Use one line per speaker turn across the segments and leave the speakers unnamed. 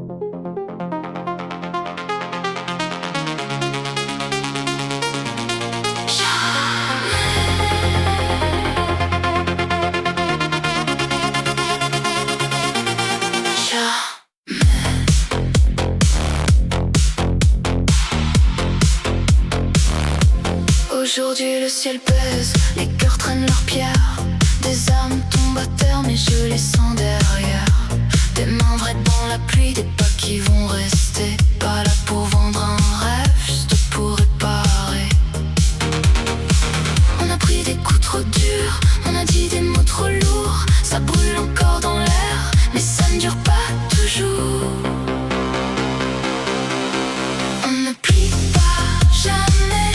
Aujourd'hui le ciel pèse, les cœurs traînent leurs pierres. Des âmes tombent à terre mais je les sens derrière. Des mains vraies dans la pluie, des pas qui vont rester. Pas là pour vendre un rêve, juste pour réparer. On a pris des coups trop durs, on a dit des mots trop lourds. Ça brûle encore dans l'air, mais ça ne dure pas toujours. On ne plie pas jamais.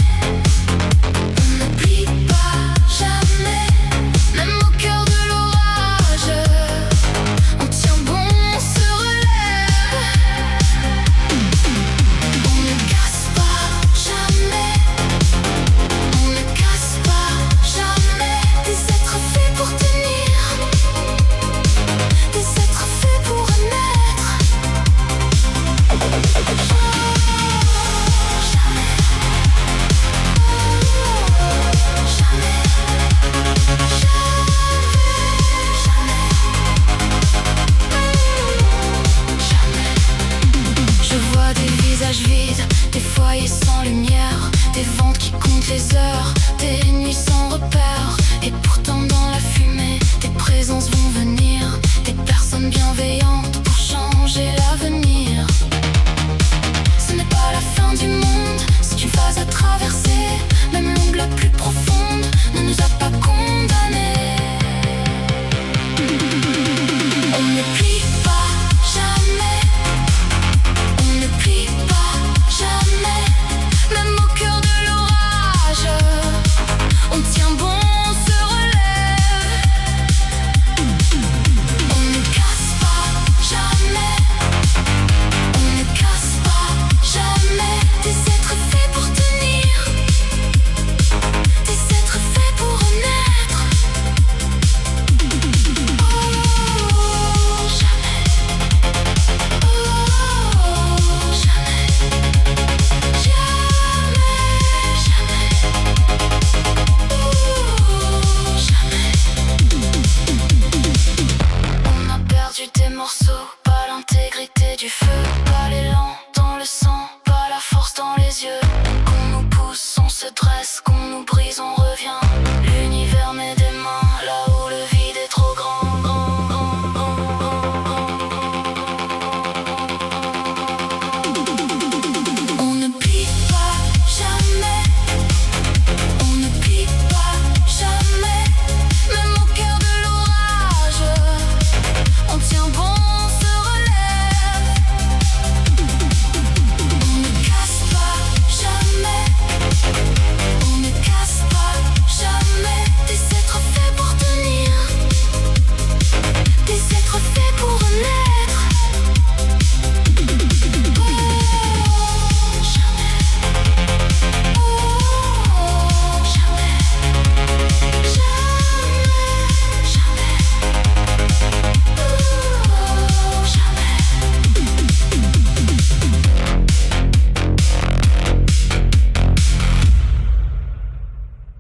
Vide, des foyers sans lumière, des ventes qui comptent les heures, des nuits sans repère. Et pourtant dans la fumée, des présences vont venir, des personnes bienveillantes